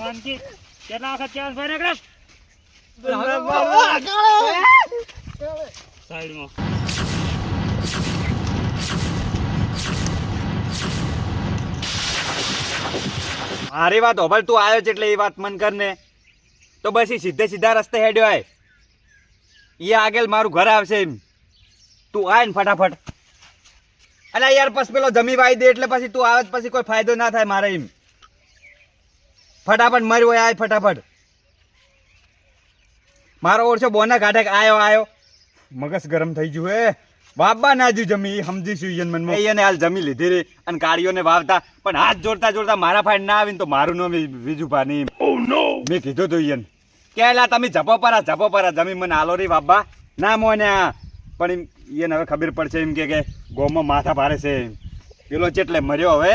મોનકી કેટલા વખત ચાન્સ ભરે કરે સાઈડમાં મારી વાત હોભળ, તું આવ્યો છે એટલે એ વાત મન કર ને. તો બસ એ સીધે સીધા રસ્તે હેડ્યો આય, એ આગળ મારું ઘર આવશે એમ. તું આય ને ફટાફટ. અલા યાર પછી પેલો જમી વાઈ દે એટલે પછી તું આવે પછી કોઈ ફાયદો ના થાય મારે એમ. ફટાફટ માર્યું હોય આય ફટાફટ. મારો ઓરછો બોના કાઢે આયો. મગજ ગરમ થઈ ગયું હે. વાબા ના જ જમી સમજીશું ઈયન મનમાં. એને હાલ જમી લીધી રે અને કાળીઓને વાવતા પણ હાથ જોડતા જોડતા મારા ફાઈડ ના આવીને તો મારું નામ વિજુભા નહીં. મેં કીધું તું ઈયન કે એલા તમે જપો પરા જમી મને હાલો રી વાબા ના મોને. પણ ઈયન હવે ખબર પડશે એમ કે ગોમાં માથા ભારે છે પેલો ચેટલે મર્યો હવે.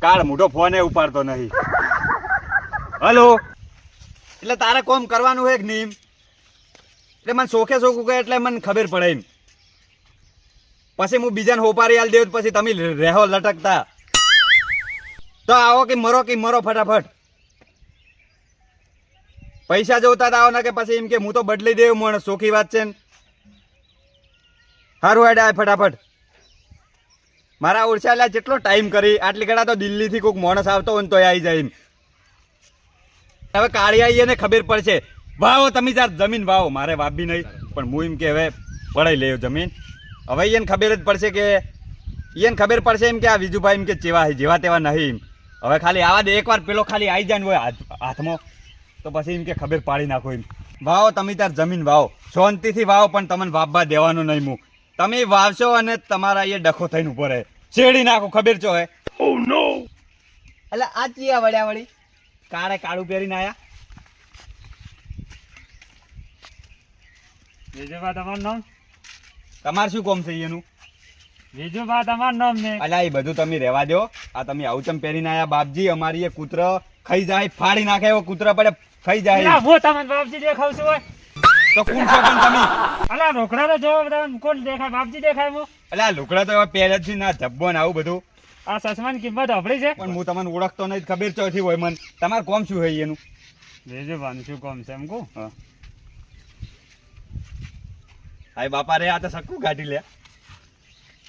કાળ મોટો ફોને ઉપાડતો નહીં. હલો એટલે તારે કોમ કરવાનું હોય કે નહીં એટલે મને સોખે સોખું કહે એટલે મને ખબર પડે એમ. પછી હું બીજાને હોપારી આલ દેવું પછી તમે રહેવો લટકતા. તો આવો કે મરો ફટાફટ. પૈસા જોતા આવો ને કે પછી એમ કે હું તો બદલી દેવું માણસ. સોખી વાત છે ને. સારું હેડ આય ફટાફટ. મારા ઓરછા લ્યા જેટલો ટાઈમ કરી આટલી ઘડા તો દિલ્હીથી કોઈક માણસ આવતો હોય ને તો આવી જાય એમ. હવે કાળિયા ને ખબર પડશે. વાવો તમે જાર જમીન વાવો, મારે વાવી નહીં પણ હું એમ કે હવે પડાઈ લેજો જમીન. હવે એને ખબર જ પડશે કે એમ કે આ વિજુભાઈ એમ કે જેવા તેવા નહીં એમ. હવે ખાલી આવા દે એકવાર પેલો ખાલી આવી જાય ને હોય હાથમાં તો પછી એમ કે ખબર પાડી નાખો એમ. વાવો તમે તાર જમીન વાવો, શાંતિથી વાવો પણ તમને વાવવા દેવાનું નહીં. હું તમે વાવશો અને તમારા એ ડખો થઈને ઉભો રહે શેડી નાખો. ખબર છો હે? ઓ નો એટલે આ ચિયા વળ્યા વળી કાળું પહેરીને આયા. વિજુભા તમારું નામ? તમારે શું કોમ છે એનું? વિજુભા તમારું નામ ને? અલ્યા એ બધું તમે રહેવા દો. આ તમે આવું ચમ પહેરીને આયા બાપજી? અમારી એ કૂતર ખાઈ જાય, ફાડી નાખે એવો કૂતરા પડે ખાઈ જાય. હું તમને બાપજી દેખાવ છું હોય તો કોણ છો પણ તમે? અલા રોકડા તો જોવો તમને કોણ દેખાય? બાપજી દેખાય હું? અલ્યા લુકડા તો એવા પહેલેથી ના જબ્બો ને આવું બધું. આ સસમાની કિંમત અભળી છે પણ હું તમને ઓળખતો નહીં. ખબર ચોથી હોય મને. તમારે કોમ શું હોય એનું? વિજુભાનું શું કોમ છે એમ કહું? હા હાય બાપા રે, આ તો સક્કું કાઢી લે.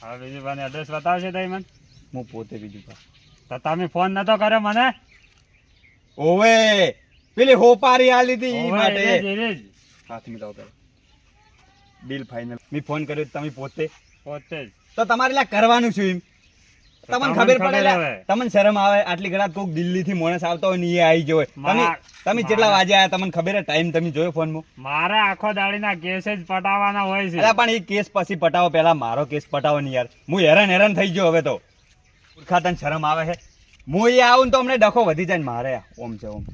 હવે વિજુભાને એડ્રેસ બતાવશે તઈ મને? હું પોતે વિજુભા. તો તમે ફોન નતો કર્યો મને? ઓવે પેલી હોપારી આલી હતી ઈ માટે. હાથ મિલાવો પેલા. Deal final. મેં ફોન કર્યો તમે પોતે જ. તો તમારે લા કરવાનું શું એમ? તમને ખબર પડે? તમને શરમ આવે? આટલી ઘણા કોક દિલ્હી થી માણસ આવતો હોય ને એ આવી જોય. તમે કેટલા વાગે આયા તમને ખબર? ટાઈમ તમે જોયો ફોનમાં? મારે આખો દાડીના કેસ જ પટાવવાના હોય છે. પણ એ કેસ પછી પટાવો, પેલા મારો કેસ પટાવો ને યાર. હું હેરાન થઈ ગયો હવે તો. મૂર્ખા તને શરમ આવે છે? હું એ આવું તો અમને ડખો વધી જાય ને મારે ઓમ છે ઓમ.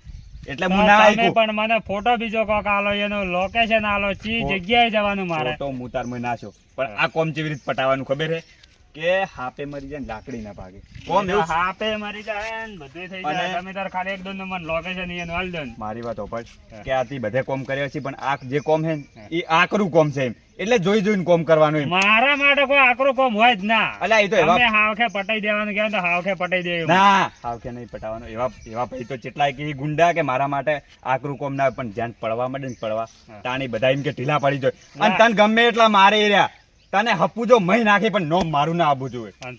એટલે હું ના આવી પણ મને ફોટો બીજો કોક આલો, એનું લોકેશન આલો, ચી જગ્યાએ જવાનું મારે. તો હું તાર ના છો પણ આ કોમ કેવી રીતે પટાવવાનું ખબર છે કે હાપે મરી જાય લાકડી ના ભાગે. કોમ એવું હાપે મરી જાય ને બધું થઈ જાય. તમે તાર ખાલી એક દો નંબર લોકેશન એનું આલ દો. મારી વાત હોપડ કે આથી બધે કોમ કર્યા છે પણ આ જે કોમ છે એ આકરું કોમ છે એમ. એટલે જોઈને કોમ કરવાનું. મારા માટે કોઈ આકરું કોમ હોય જ ના. અલ્યા એ તો એવા હાવખે પટાઈ દેવાનું કે હાવખે પટાઈ દેવું ના. હાવખે નહીં પટાવવાનું. એવા ભાઈ તો કેટલાય કે ગુંડા કે મારા માટે આકરું કોમ ના પણ ધ્યાન પડવા માંડે ને પડવા તાણી બધા એમ કે ઢીલા પડી જાય. અને તને ગમે એટલા મારે રહ્યા તને હપ્પુ જો મહી નાખે પણ નોમ મારું ના આપવું જોઈએ. અને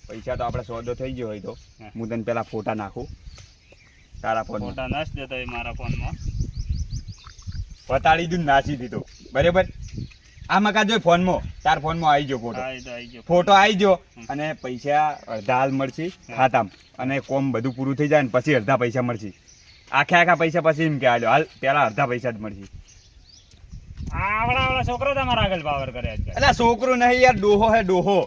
પૈસા તો આપણે સોદો થઈ ગયો હોય તો હું તને પેલા ફોટા નાખું તારા ફોન. ફોટા નાખ દેતો મારા ફોનમાં. બતાડી દીધું નાચી દીધો બરાબર. આમાં કા જો ફોનમાં તાર ફોનમાં આવી ગયો ફોટો આવી ગયો અને પૈસા અડધા હાલ મળશે ખાતામાં અને કોમ બધું પૂરું થઈ જાય ને પછી અડધા પૈસા મળશે. આખા પૈસા પછી એમ કે હાલ પેલા અડધા પૈસા જ મળશે. આવડા છોકરો તમારા આગળ પાવર કરે છે. એટલે છોકરો નહીં યાર, ડોહો હે ડોહો.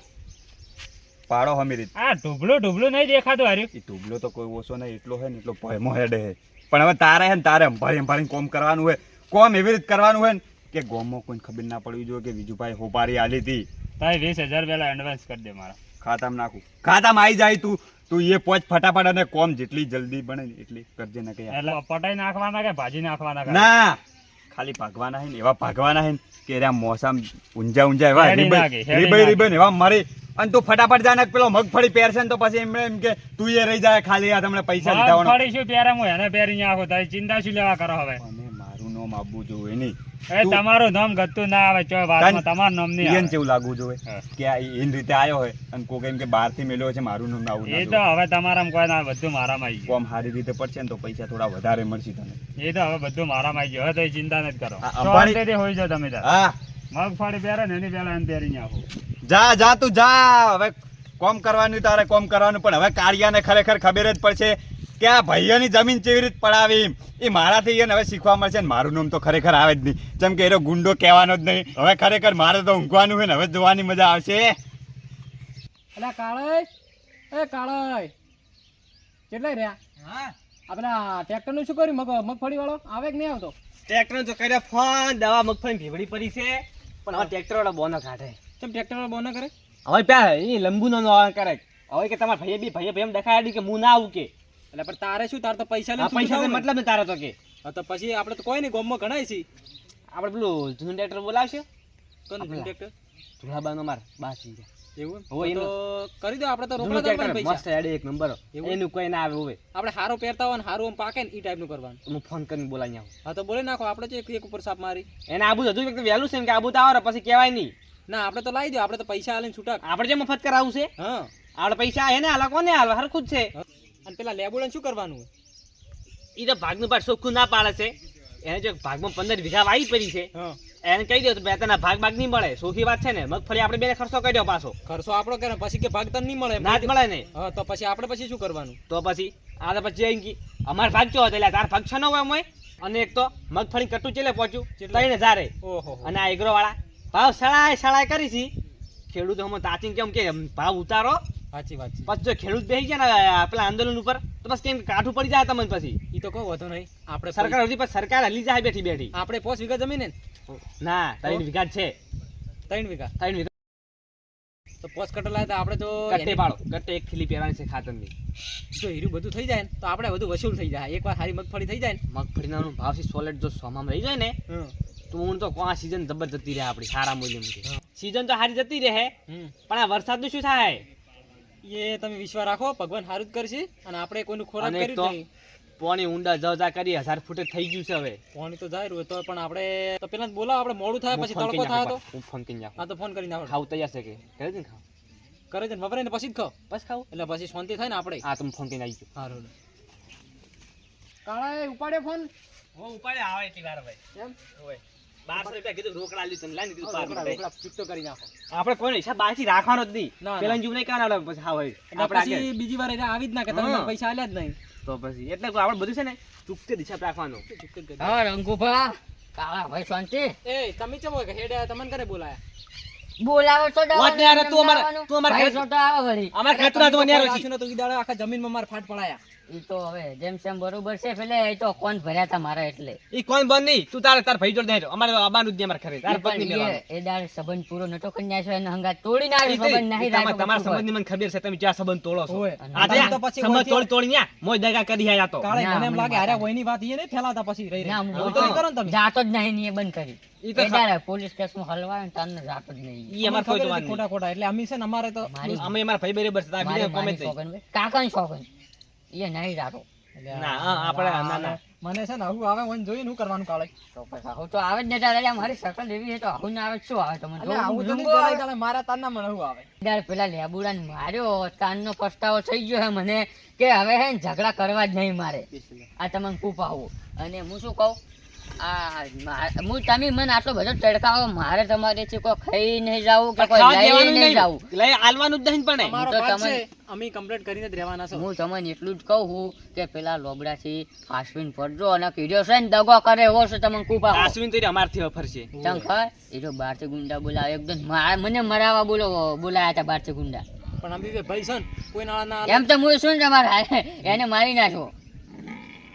પાડો હમી રીત. આ ઢુબલું નહીં દેખાતું હાર્યું. એ ઢુબલો તો કોઈ ઓછો નહીં, એટલો હે ને એટલો ભયમો હેડે હે. પણ હવે તારે હે ને તારે અંભારી કોમ કરવાનું હોય. કોમ એવી રીતે કરવાનું હોય ને કે ગોમમાં કોઈ ખબર ના પડવી જોઈએ કે વિજુભાઈ હોપારી આલી હતી. તાઈ 20,000 પેલા એડવાન્સ કરી દે મારા ખાતામાં નાખું. ખાતામાં આવી જાય તું એ પોચ ફટાફટ અને કોમ જેટલી જલ્દી બને એટલી કરજે ને કે એટલે પટાઈ નાખવાના કે ભાજી નાખવાના? ના ખાલી ભાગવાના હે ને એવા ભાગવાના હે કે મોસમ ઊંઝા એવા રીબન એવા મારી અને તું ફટાફટ જાને પેલો મગફળી પહેરશે ને તો પછી એમ કે તું એ રહી જાય ખાલી આ તમને પૈસા લીધા હોવાનો. મગફળી શું પહેરે હું એને પહેરીને આખો તારી ચિંતા શું લેવા કરો હવે અને મારું નામ આપવું જોઈએ નહીં. એ તમારું નામ ગતું ના આવે ચોય વાતમાં તમારું નામ નહીં એને આવે. કેવું લાગવું જોઈએ હા. કે આ એની રીતે આવ્યો હોય અને કોક એમ કે બહારથી મેલ્યો છે મારું નામ આવું એ ના તો જોઈએ. હવે તમારામાં કોઈ ના બધું મારામાં આવી ગયું કોમ સારી રીતે પડશે ને તો પૈસા થોડા વધારે મળશે તને. એ તો હવે બધું મારામાં આવી ગયું હવે તો એ ચિંતા નથી કરો આ અંબાણી- શાંતિથી હોઈ જાઓ તમે તાર. હા મગફળી પહેરે ને એની પહેલા એને પહેરીને આવો જા જા તું જા. હવે કોમ કરવાનું તારે કોમ કરવાનું, પણ હવે કાળિયાને ખરેખર ખબર જ પડશે કે આ ભાઈઓની જમીન કેવી રીતે પડાવી. એ મારાથી એને હવે શીખવા મળશે ને મારું નામ તો ખરેખર આવે જ નહીં. જેમ કે એનો ગુંડો કહેવાનો જ નહીં. હવે ખરેખર મારે તો ઊંઘવાનું હોય ને હવે જોવાની મજા આવશે. અલા કાળય, એ કાળય, કેટલાય રહ્યા? હા આપણા ટ્રેક્ટર નું શું કર્યું? મગફળી વાળો આવે કે નહીં આવતો? ટ્રેક્ટર તો કર્યા ફોન દવા મગફળી ભેવડી પડી છે પણ હવે ટ્રેક્ટર વાળો બોનો કાઢે કેમ ટ્રેક્ટર વાળો બોના કરે? હવે પ્યા એ લંબુ નો કરે હવે કે તમારા ભાઈએ એમ દેખાડી કે હું ના આવું કે એટલે પણ તારે શું, તાર તો પૈસા આ લઈને પૈસા છૂટાવું ને? મતલબ તારે તો કે હા તો પછી આપણે તો કોઈ નહીં, ગામમાં ઘણાય છે. આપણે પેલું જૂનું ટ્રેક્ટર બોલાવશે કોણ આપણા. ટ્રેક્ટર? ધુલાબાનો માર બાસી એવું હો, એમ? એનું. તો કરી દો, આપણે તો જૂનું રોકડા ટ્રેક્ટર દરબાર મસ્ત પૈસા. હેડે એક નંબર એવું? એનું કોઈ ના આવે હવે આપણે હારો પહેરતા હોય ને હારું આમ પાકે ને એ ટાઈપનું કરવાનું. હું ફોન કરીને બોલાવી આવું હા તો બોલી નાખો, આપણે તો એક ઉપર સાપ મારી. એને આબુ હજુ એક વહેલું છે એમ કે આબુ તો આવે પછી કહેવાય નહીં ના આપણે તો લાવી દો, આપણે તો પૈસા આલીને છૂટા. આપણે જે મફત કરાવું છે હા આપણે પૈસા એને હાલા કોને હાલ હરખું જ છે અને પેલા લેબુડાને શું કરવાનું હોય? એ તો ભાગનું ભાગ ચોખ્ખું ના પાડે છે એને જો ભાગમાં 15 વીઘા વાવી પડી છે હા એને કહી દો તો બે ત્રણ ભાગ નહીં મળે સોખી વાત છે ને મગફળી આપણે બેને ખર્ચો કર્યો પાછો ખર્ચો આપણો કરે પછી કે ભાગ તને નહીં મળે. ના જ મળે ને હા તો પછી આપણે પછી શું કરવાનું? તો પછી આ તો પછી એમ કે અમાર ભાગ ચો એટલે તાર ભાગ 6 નો હોય મોય અને એક તો મગફળી કટુ ચેલે પહોંચ્યું 3000 ઓહો અને આ એગ્રો વાળા ભાવ સળાય કરી છે ખેડૂતો હમ તાચીને કેમ કે ભાવ ઉતારો સાચી વાત છે. પછી જો ખેડૂત બેસી ગયા ને પેલા આંદોલન ઉપર તો બસ કેમ કાઠું પડી જાય તમને પછી ઈ તો કહો વધુ નહીં, આપણે સરકાર હતી પછી સરકાર હલી જાય બેઠી આપણે 5 વીઘા જમીન ને ના 3 વીઘા જ છે 3 વીઘા 3 વીઘા તો 5 કટર લાવે તો આપણે તો કટ્ટે પાડો કટ્ટે એક થેલી પહેરવાની છે ખાતરની જો હીરું બધું થઈ જાય ને તો આપણે બધું વસૂલ થઈ જાય. એકવાર સારી મગફળી થઈ જાય ને મગફળીનો ભાવ છે સોલિડ જો સોમામાં રહી જાય ને તો હું તો આ સીઝન જબર જતી રહે આપણી સારા મૂલ્યમાં સીઝન તો સારી જતી રહે પણ આ વરસાદનું શું થાય એ તમે વિશ્વાસ રાખો, ભગવાન સારું જ કરશે અને આપણે કોઈનું ખોરાક અને એક કર્યું તો જ નહીં. પોણી ઊંડા જવજા કરી 1000 ફૂટે થઈ ગયું છે હવે પાણી તો જાય રહ્યું તો પણ આપણે તો પેલા બોલાવો, આપણે મોડું થાય પછી હું ફોન તડકો કરી થાય તો નાખું, હું ફોન કરી નાખું. હા તો ફોન કરીને આપણે ખાવું તૈયાર છે કે કરે છે ને ખાવ કરે છે ને વપરાય ને પછી જ ખાઓ બસ ખાવું એટલે પછી શાંતિ થાય ને આપણે. હા તમે ફોન કરીને આવી ગયો સારું કાળા ઉપાડ્યો ફોન હો ઉપાડે આવે એટલી વાર ભાઈ એમ 1200 રૂપિયા કીધું રોકડા લીધું તને લાઈ દીધું પાર રૂપિયા. રોકડા ચૂકતો કરી નાખો. આપણે કોઈ હિસાબ બાકી રાખવાનો જ નહીં ના, પેલા ના. જીવ નહીં કરવાનો પછી હા હોય એટલે આપણે આગળ. પછી બીજી વાર એને આવી જ ના કે તમે હા. મને પૈસા આલ્યા જ નહીં. તો પછી એટલે તો આપણે બધું છે ને ચૂકતે હિસાબ રાખવાનો ચૂકતો જ કરી. હા રંગુભા કાળા ભાઈ શાંતિ એ તમે ચમ હોય કે હેડે તમને કરે બોલાયા? બોલાવો તો વાત નહીં, અરે તું અમારા ભાઈ ઘેર- તો આવે વળી અમારા ખેતરમાં તો ન્યારો છે રાખ્યું નતું, ઈ દાડે આખા જમીનમાં માર ફાટ પડાયા. ઈ તો હવે જેમ સેમ બરોબર છે પેલે એ તો કોણ ભર્યા તા મારા એટલે ઈ કોણ બંધ નહીં તું તાર ભાઈ જોડે નહીં અમારે આબાનું જ નહીં અમારે ખરે તાર ઈ પણ પત્ની લેવાનું એ દાડે સંબંધ પૂરો નતો કન્યા છે એને હંગાત તોડી નાખી ઈ તો- સંબંધ નહીં ઈ તમારા રાખ્યો સંબંધની મને ખબર છે તમે જ્યાં સંબંધ તોડો છો ઓય. આજે તમે તો પછી સંબંધ ઓયથી- તોડી ન્યા મોય દગા કરી આયા તો કાળે ના, મને એમ મને લાગે વાત હારે આવે. કોઈની વાત ઈ નહીં ફેલાતા પછી રહી ના રહી. હું એવું તો નહીં કરો ને તમે. જાતો જ નહીં ને એ બંધ કરી ઈ તો એ દાડે પોલીસ કેસમાં હલવાય ને તારને જાતો જ નહીં ઈ અમારે કોઈ ખબર જોવાનું હતી ખોટા ખોટા એટલે અમે છે ને અમારે તો મારી અમે અમારા ભાઈ બરાબર છે તાર મારી બીજા કોમે માની જ નહીં. શોખન ભાઈ કાકાની શોખન એ નહીં જાતો ના હા, આપણે ના ના મને છે ને આવું આવે મને જોઈને શું કરવાનું કાળે? તો પછી આવું તો આવે જ નતા એટલે મારી શકલ એવી છે તો આવું ના આવે તો શું આવે તમને એટલે આવું તો નહીં જોવું જરાય તારે મારા તારના મને શું આવે? યાર પેલા લેબુડાને માર્યો તાનનો પસ્તાવો થઈ ગયો હે મને કે હવે હે ને ઝઘડા કરવા જ નહીં મારે આ તમને કૂપ આવું અને હું શું કહું હું તમે મને આટલો બધો તડકાવો મારે તમારેથી કોઈ ખાઈ નહીં જાવું કે કોઈ ખાવા લઈ દેવાનું નહીં નહીં જાવું લઈ આલવાનું જ નહીં પણ એ. અમારો તો ભાગ તમને- છે, અમે કમ્પ્લીટ કરીને જ રહેવાના છો. હું તમને એટલું જ કહું છું કે પેલા લોબડાથી હાસવીને પડજો અને કીધો છે ને દગો કરે એવો છે તમને કૂપ આવો આશ્વિન તો અમારથી ઓફર છે ચમ ખબર એ તો બહારથી ગુંડા બોલાવે એકદમ મને મરાવા બોલાયા હતા બહારથી ગુંડા પણ અમે બે ભાઈ છે ને કોઈ ના ના એમ તો હું શું તમારે એને મારી નાખો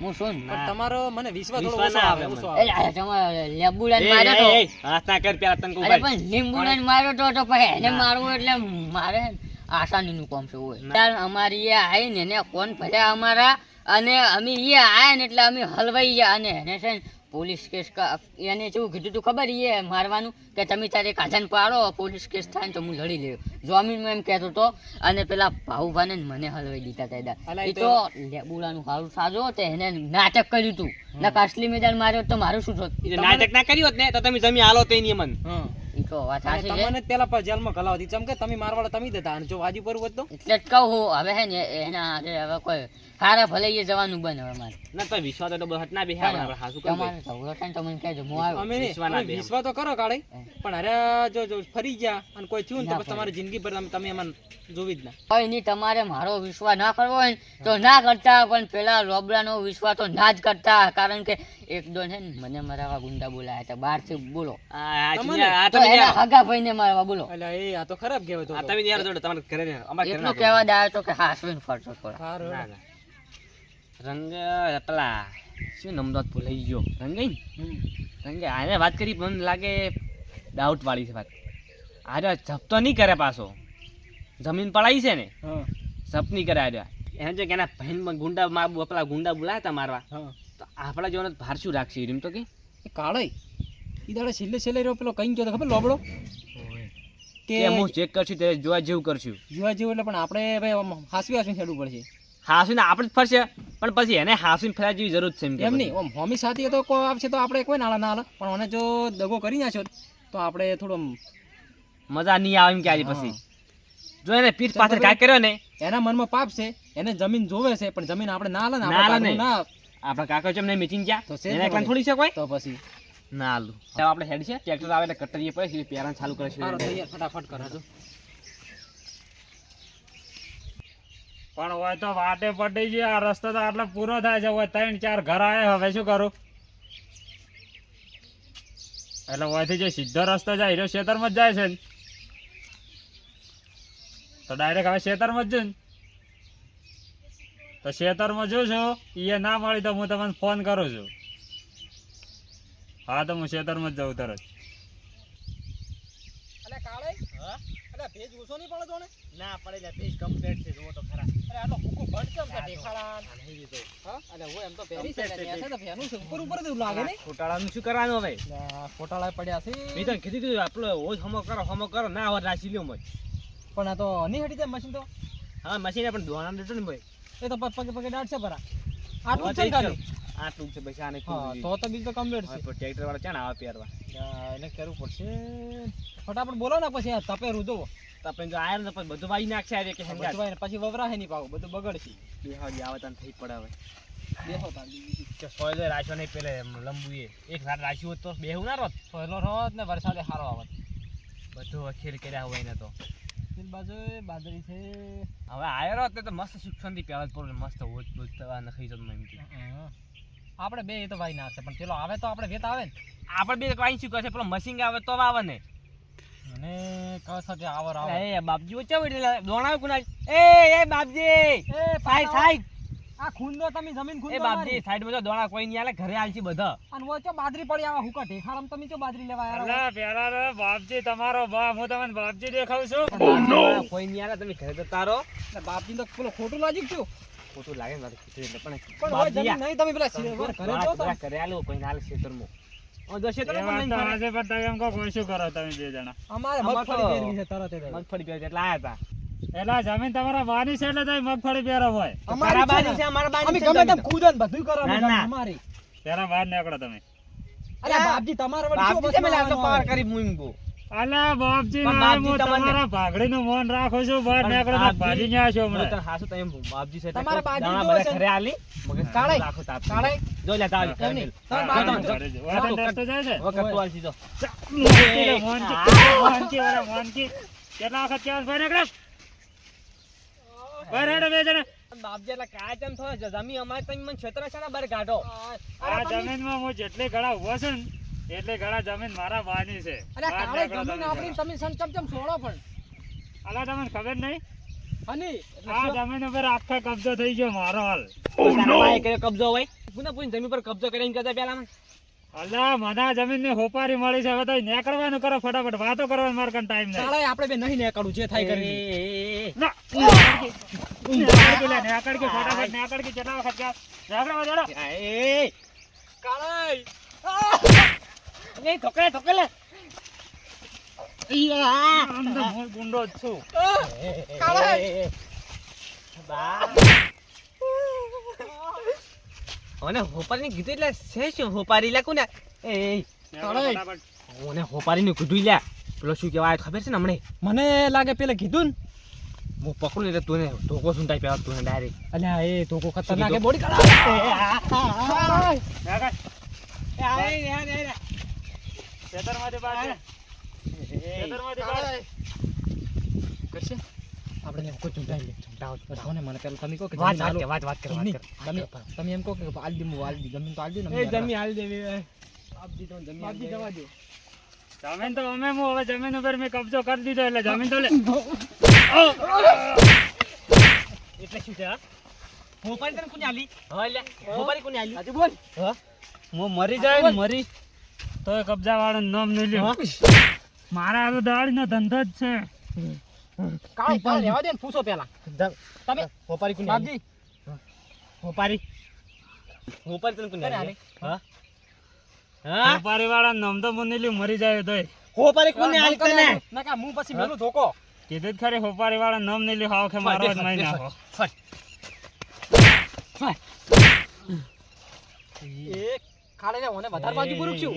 હું શું પણ તમારો મને વિશ્વાસ થોડો વિશ્વાસ ઓછો ના આવે, આવે ઓછો મને. આવે. એટલે તમારે લેબુડાને એ, માર્યો એ, તો એ, હાથ ના કર પેલા તને કહું અરે ભાઈ. પણ લીંબુડાને માર્યો તો પછી એને મારવું એટલે મારે આસાનીનું કામ છે હોય ત્યારે અમારી એ આવી ને એને કોણ ભર્યા અમારા અને અમે એ આયા ને એટલે અમે હલવાઈ ગયા અને એને છે ને પોલીસ કેસ એને કેવું કીધું તું ખબર એ મારવાનું કે તમે તારે કાઢાને પાડો પોલીસ કેસ થાય ને તો હું લડી લેવું જમીનમાં એમ કહેતો હતો અને પેલા ભાઉભાને ને મને હલવાઈ દીધા હતા અલા, એ એ તો લેબુડાનું હારું સાજો તે એને નાટક કર્યું તું ના કાસલી મેદાન માર્યો તો મારું શું થોત એ નાટક ના કર્યું હોત ને તો તમે જમી હાલો તો એની મન હા એ તો વાત અને સાચી છે તમને જ પેલા પર જેલમાં ઘલાવતી ચમ કે તમે મારવાળા તમે દેતા અને જો વાજી પર હોત તો એટલે જ કહું હું હવે હે ને એના હારે હવે કોઈ હારા ભલે એ જવાનું બને હવે મારે ના તો વિશ્વાસ તો બહુ હટ ના બેહે આપણે હાસુ કરી તમારે ઝઘડો થાય ને તો મને કહેજો હું આવ્યો અમે નહીં, વિશ્વા ના અમે બે. વિશ્વા તો કરો કાળે પણ અરે જો ફરી ગયા અને કોઈ થયું ને તો ના બસ તમારી જિંદગી ભર તમે એમાં જોવી જ ના કોઈ નહીં તમારે મારો વિશ્વાસ ના કરવો હોય ને તો ના કરતા પણ પેલા લોબડાનો વિશ્વાસ તો ના જ કરતા કારણ કે એક દોન છે ને મને મારા ગુંડા બોલાયા હતા બહારથી બોલો આ તમને? આ તો તમે એના યાર હગા ભાઈને મારવા બોલો એટલે એ આ તો ખરાબ કહેવાય તો આ તમે યાર જોડે તમારે ઘરે ને અમાર ઘરે એટલું કહેવા દાયો તો કે હાસવીને ફરતો થોડા સારું ના ના રંગ પેલા શું નમદાત ભૂલાઈ ગયો રંગાઈ રંગે આને વાત કરી પણ મને લાગે ડાઉટ વાળી છે વાત આરે જપ્તો નહીં કરે પાછો જમીન પડાઈ છે ને હા જપ નહીં કરે આરે એને જો કે એના બહેન ગુંડા પેલા ગુંડા બોલાયા હતા મારવા હા તો આપણા જેવાનો ભાર શું રાખશે એમ તો કે એ કાળે ઈ દાડે છેલ્લે રહ્યો પેલો કઈ ગયો તો ખબર લોબડો કે કે હું ચેક કરશું ત્યારે જોવા જેવું કરશું જોવા જેવું એટલે પણ આપણે ભાઈ આમ હાસવી છેડવું પડશે હાસુને આપણે જ ફરશે પણ પછી એને હાસુને ફરવા જેવી જરૂર છે એમ કે એમ પછી. નહીં ઓમ હોમી સાથે તો કોઈ આવશે તો આપણે કોઈ નાળા ના હાલે પણ મને જો દગો કરી નાખ્યો તો આપણે થોડો મજા નહીં આવે એમ કે આજે પછી જો એને પીઠ પાછળ કાંઈ કર્યો ને એના મનમાં પાપ છે એને જમીન જોવે છે પણ જમીન આપણે ના હાલે ને ના હાલે આપણે ને. ના આપણા કાકા ચમ ને મીચિંગ ગયા તો છે એને જ એકલા ને થોડી છે કોઈ તો પછી ના હાલું હવે આપણે હેડ છે ટ્રેક્ટર આવે એટલે કટરીએ પડે એટલે પેરાન ચાલુ કરે સારો છે તૈયાર ફટાફટ કરો છો પણ હોય તો વાટે પડી ગઈ આ રસ્તો તો આટલો પૂરો થાય છે હોય 3-4 ઘર આયા હવે શું કરું એટલે હોયથી જે સીધો રસ્તો જાય એ ખેતરમાં જ જાય છે ને. તો ડાયરેક્ટ હવે ખેતરમાં જ જઉં ને. તો ખેતરમાં જોશું એ ના મળી તો હું તમને ફોન કરું છું હા તો હું ખેતરમાં જ જઉં તરત અલે કાળે અલે ભેજ ઓછો નહીં પડે તો ને ના પડે એટલે પીસ કમ્પ્લીટ છે જોવો તો ખરા અરે આટલો ભૂકો ભટ કેમ છે દેખાડા હા અલે હું એમ તો પહેરી છે ને છે તો ભેનું છે ઉપર જ એવું લાગે ને ખોટાળાનું શું કરવાનું હવે ફોટાળા પડ્યા છે મેં તો કીધું કીધું આપણો ઓજ હમો કરો ના હવે રાશી લ્યો મત પણ આ તો નહીં હટી જાય મશીન તો હા મશીને પણ ધોવાના દેતો ને ભાઈ એ તો પગે પગે દાડશે ભરા આટલું જ છે ને ખાલી આટલું જ છે પૈસા આને હા તો તો બીજું તો કમ્પ્લીટ છે ટ્રેક્ટર વાળા ચાણ આવે પહેરવા એને કરવું પડશે ફટાફટ બોલો ને પછી આ તપેરું જોવો તો આપણે જો આયર ને પછી બધું વાઈ નાખશે આ કે હંગાત બધું પછી વવરાહે નહીં પાવું બધું બગડશે બેહાડી આવે તને થઈ પડે હવે દેખો તાર બીજું કે સોયલો રાખ્યો નહીં પેલે લંબુ એક રાત રાખ્યું હોત તો બેહું ના રોત પહેલો રોજ ને વરસાદે સારો આવત બધું અખેર કર્યા હોય ને તો પેલી બાજુ બાજરી છે હવે આયર હોત ને તો મસ્ત સુખ શાંતિ પહેલા જ પડે મસ્ત હોત બોત નખાઈ જતું એમ કે આપણે બે એ તો ભાઈ નાખશે પણ પેલો આવે તો આપણે વેત આવે ને આપણે બે કઈ શું કરશે પેલો મશીન આવે તો આવે ને અને કહે કે આવર આવે એ બાપજી વચ્ચે એટલે દોણાવ કુના એ બાપજી એ સાઈડ સાઈડ આ ખૂંદો તમે જમીન એ ખૂંદો બાપજી સાઈડ માં તો દોણા કોઈ નહીં આલે ઘરે આલસી બધા અને વો ચો બાજરી પડી આવે હુકા ઢેખારામ તમે ચો બાજરી લેવા આવ્યા અલા પેલા તો બાપજી તમારો બાપ હું તમને બાપજી દેખાઉં છું કોઈ નહીં આલે તમે ઘરે તો તારો એટલે બાપજી તો પેલો ખોટું લાગ્યું છું ખોટું લાગે ને મારે ખીચડી એટલે પણ પણ હવે જમીન નહીં તમે પેલા ઘરે જો તો ઘરે આલો કોઈ ના આલે ખેતરમાં જો એ ખેતરમાં વાત પણ તો નહીં હશે, પણ તમે એમ કહો કોઈ શું કરો તમે બે જણા અમારે અમાર તો મગફળી ફેરવી છે તરત જ મગફળી પહેરી એટલે આયા હતા એટલે આ જમીન તમારા વાની છે એટલે તમે મગફળી પહેરો હોય મારા બાની છે અમારા બાની અમે છે ગમે તેમ જમીન. ખુદન બધું કરો ના, ના. અમારી પેલા બહાર નીકળો તમે અરે બાપજી તમારે વળી શું બાપજી તમે બસમાં લાગતો આવવાનું પાર આવે? કરી મુઈંગો અલા બાપજી પણ ના, બાપજી હું તમને- તમારા ભાગડીનું મોન રાખું છું બહાર પણ નીકળો તો બાપજી- ભાજી ન્યા છો હું હમણાં તને હાસુ તમે બાપજી છે એટલે તમારા કોઈ બાજુ દાણા જોવે બધા છે. ઘરે આલી મગજ કાળે? રાખો તાપ કાળે? જો લે તાવ એમ નહીં. હા, તમે બાજુ હા, ઘરે જ. વાતે રસ્તો જાય છે વખત તું આલસી જો મોનકી, મોનકી, ઓલા મોનકી. કેટલા વખત કહેવાય ભાઈ નીકળો બહાર હેડો બે જણા. બાપજી એટલે કાય તેમ થયો છે જમી અમારે તમે મને ક્ષેત્ર છે ને બાર કાઢો આ જમીનમાં હું જેટલી ઘડા ઉભો છું ને એટલી ઘડા જમીન મારા બાની છે અરે બહાર કાળે નીકળો જમીન તમે આપણી જરા. તમે સંચમ છોડો પણ અલા તમને ખબર નહીં હની આ જમીન ઉપર આખો કબજો થઈ ગયો મારો હાલ તારા ભાઈએ કર્યો કબજો હોય પુના પુન જમીન પર કબજો કરીને કરતા પેલા અલા મને આ જમીનની હોપારી મળી છે હવે તો નીકળવાનું કરો ફટાફટ વાતો કરવાનો મારે કન ટાઈમ નહીં કાળે આપણે બે નહીં નીકળવું જે થાય કરી ના, નીકળ કે લે, નીકળ કે ફટાફટ નીકળ કે કેટલા વખત ગયા નીકળવા દેડો. કાળે એ ઠોકરે ઠોકરે અંદર હું ગુંડો જ છું. ઓને હોપારી ની કીધું એટલે છે શું હોપારી લાકુ ને એ ફટાફટ. ઓને હોપારી ની કીધું લ્યા પેલો શું કહેવાય ખબર છે ને હમણે મને લાગે પેલે કીધું ને હું પકડું એટલે તું ધોકો સુનતાઈ પેલા તું ડાયરેક્ટ અલ્યા એ ધોકો ખતરનાક બોડી ખેતરમાંથી બહાર જા. ખેતરમાંથી બહાર. કરશે આપણે એમ કોઈ ચૂંટાઈ લે ચૂંટાવો ને મને પેલા તમે કહો કે વાત જમીન આલો. વાત કરો નહીં, તમે એમ કહો કે આલ દી હું આલ દી જમીન તો આલ દી ને એ જમી હાલ દેવી આપી દો જમીન આપી જવા દો જમીન તો અમે હું હવે જમીન ઉપર મેં કબજો કરી દીધો એટલે જમીન તો લે. એટલે શું છે હોપારી તને કોને આલી હા લે હોપારી કોને આલી આજે બોલ હા હું મરી જાય ને મરી તોય કબજા વાળાનું નામ નહીં લ્યો. મારા હવે દાળીનો ધંધો જ છે. કાળે રહેવા દે ને પૂછો પેલા તમે હોપારી કોને આલી બાપજી હોપારી હોપારી તને કોને આલી હા હા વેપારી વાળા નામ તો હું નહીં લ્યો, મરી જાય તોય. હોપારી કોને આલી તને ના કા હું પછી મેલું ધોકો કીધું જ ખરી હોપારી વાળા નામ નહીં લ્યો, હાવ કે મારો જ મારી નાખો. એ ખાડે ને મને વધારે બાજુ પૂરું છું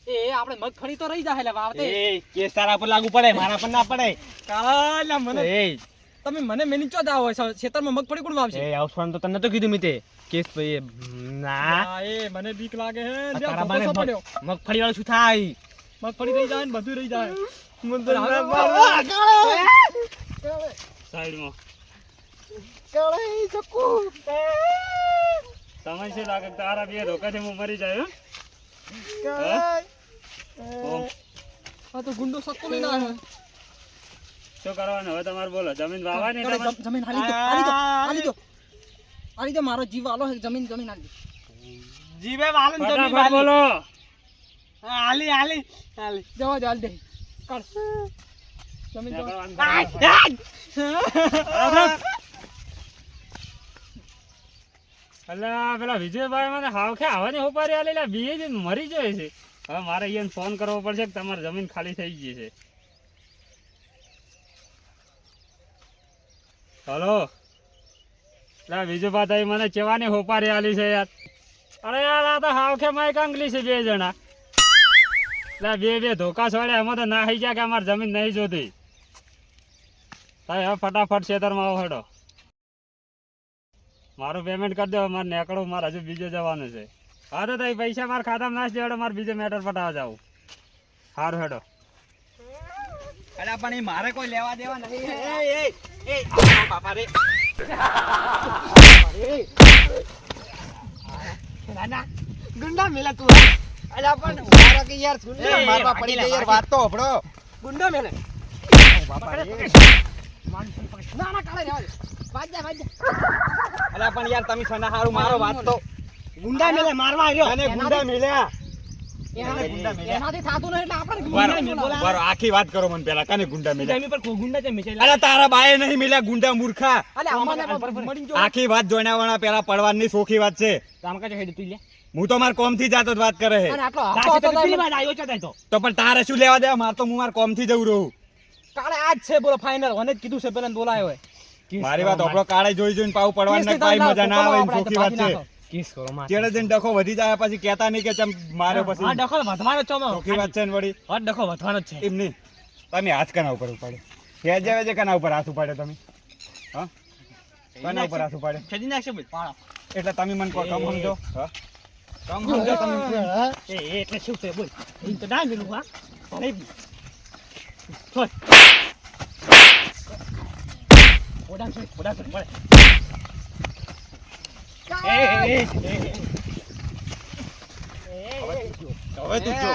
એ આપણે મગફળી તો રહી જાય એટલે વાવતે એ કેસ તારા પર લાગુ પડે મારા પર ના પડે કાલા મને એ તમે મને મેની ચો દા હોય ખેતરમાં મગફળી કોણ વાવશે એ આવસવાન તો તને તો કીધું મીતે કેસ ભાઈ ના હા એ મને બીક લાગે હે આ જો તારા ધોકો બાને પડ્યો મગફળી વાળું શું થાય મગફળી રહી જાય ને બધું રહી જાય સાઈડમાં. કાળે ચક્કુ તમને શું લાગે કે તારા બે ધોકાથી હું મરી જાય હે? ઓમ. આ તો ગુંડો સક્કુ લઈને આવ્યો શું કરવાનું હવે તમારે બોલો? જમીન વાવવાની તમારે? જમીન હાલી દો હાલી દો મારો જીવ આલો હે જમીન હાલી દો જીવે વાલન ફટાફટ બોલો. આલી આલી આલી જવા દે હાલ દે કાઢ જમીન શું જવા કરવાનું? અલા પેલા વિજયભાઈ મને હાવ ખે આવવાની હોપારી આલી લા બીએ જ મરી જાય છે. હવે મારે અહીંયા ફોન કરવો પડશે કે તમારી જમીન ખાલી થઈ ગઈ છે. હલો લા વિજયભાઈ મને ચેવાની હોપારી આલી છે યાર. અરે યાર આ તો હાવ ખે માય કાંગલી છે બે જણા. લા બે ધોકા છોડ્યા એમાં તો ના થઈ ગયા કે અમારી જમીન નહીં જોતી. હવે ફટાફટ ખેતરમાં આવો હેડો. મારું પેમેન્ટ કરી દો, મારે નીકળવું, મારે હજુ બીજે જવાનું છે. હા તો તઈ પૈસા મારા ખાતામાં નાખી દેડો, મારે બીજે મેટર પટાવવા જાવું. સારું હેડો. અલા પણ એ મારે કોઈ લેવા દેવા નહીં. એ બાપા રે ગુંડા મેલા તું અલા પણ મારા કે યાર સુન ને મારવા પડી ગઈ યાર વાત તો હભળો. ગુંડા મેલે બાપા રે ના કાળે રહેવા દે વાજા અલા પણ યાર તમે સના હારું મારો વાત તો ગુંડા મેલે મારવા આવ્યો અને ગુંડા મિલ્યા એનાથી થાતું નહીં એટલે આપણે બરો આખી વાત કરો મને પેલા કાને ગુંડા મિલ્યા. જમી પર ગુંડા છે મિચેલા અલા તારા બાએ નહીં મિલ્યા ગુંડા મૂર્ખા. અલે અમાને મળી જો આખી વાત જોણાવાના પેલા પડવાની સોખી વાત છે. કામ કાજે હેડ તું લે હું તો માર કોમ થી જાતો જ વાત કરે હે. અને આટલો તારે તો પેલી વાત આવ્યો છે તો તો પણ તારે શું લેવા દેવા? માર તો હું માર કોમ થી જઉં રહું. કાળે આજ છે બોલો ફાઇનલ મને જ કીધું છે પેલા બોલાયો હોય મારી વાત હભળો. કાળે જોઈને પાવ પડવાનું પાઈ મજા ના આવે એમ સોખી વાત છે. કેસ કરો માં ચેડે જઈને ડખો વધી જાય પછી કહેતા નહીં કે ચમ મારે આ પછી ડખો વધવાનો છે માં સોખી વાત છે ને વળી આ ડખો વધવાનો જ છે એમ નહીં. તમે હાથ કના ઉપર ઉપાડે કેજે વેજે કના ઉપર હાથ ઉપાડે તમે? હા કના ઉપર હાથ ઉપાડે છેડી નાખશે બોલ એટલે તમે મને કહો કમ સમજો? હા કમ સમજો તમે? એ એટલે શું છે બોલ એ તો ના મેલું હા ભલે છોડ ઓડા છોડ પડે હવે તું જો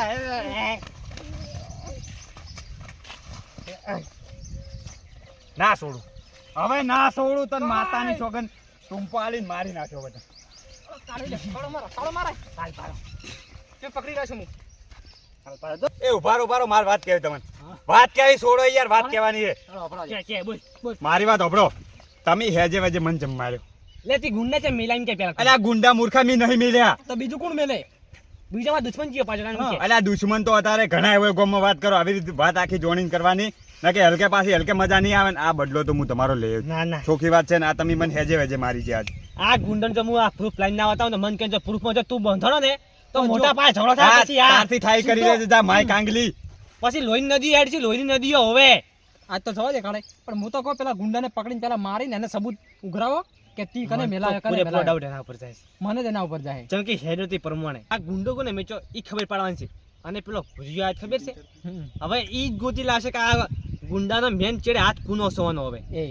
ના છોડું હવે ના છોડું તને માતાની સોગન ટૂંપાલીને મારી નાખ્યો બધા. કાળો મારે કાલ પાડો તે પકડી રાખ્યો હું એ ઉભારો માર વાત કેવી તમને વાત કેવી છોડો યાર વાત કહેવાની છે. કે બોલ મારી વાત હભળો. તમે હેજે વેજે મન જમાડ્યો. લેતી ગુંડા છે મિલાઈન કે પેલા અલ્યા ગુંડા મૂર્ખા મી નહીં મિલ્યા. તો બીજું કોણ મેલે બીજામાં દુશ્મન જીઓ પાછો કારણ કે અલ્યા દુશ્મન તો અત્યારે ઘણા એવો ગામમાં વાત કરો આવી રીતે વાત આખી જોઈન કરવાની ના કે હલકે પાછી હલકે મજા નહીં આવે ને આ બદલો તો હું તમારો લે ના ના ચોખ્ખી વાત છે ને આ તમે મને હેજે વેજે મારી છે આજ આ ગુંડન જો હું આ પ્રૂફ લાઈન ના બતાવું ને મન કે જો પ્રૂફમાં જો તું બંધણો ને તો મોટા પાયે ઝઘડો થાય પછી આ તારથી થાય કરી લેજે જા માય કાંગલી પછી લોહીની નદી હેડ છે લોહીની નદીઓ હવે આજ તો જવા દે કાળે પણ હું તો કહું પેલા ગુંડાને પકડીને પેલા મારીને એને સબૂત ઉઘરાવો કે તી કને મેલાયો કને પૂરેપૂરો મેલાયો. ડાઉટ એના ઉપર જાય છે. મને જ એના ઉપર જાય જેમ કે હેડોથી પ્રમાણે આ ગુંડો કોને મેચો ઈ ખબર પાડવાની છે અને પેલો ભુજિયો આજ ખબર છે હવે ઈ જ ગોતી લાશે કે આ ગુંડાનો મેન ચેડે હાથ કુનો સોવાનો હવે એ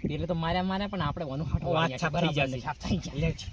પેલે તો માર્યા પણ આપણે વાનું હાટો વાત છાપ થઈ જશે. છાપ થઈ જાય લે છે.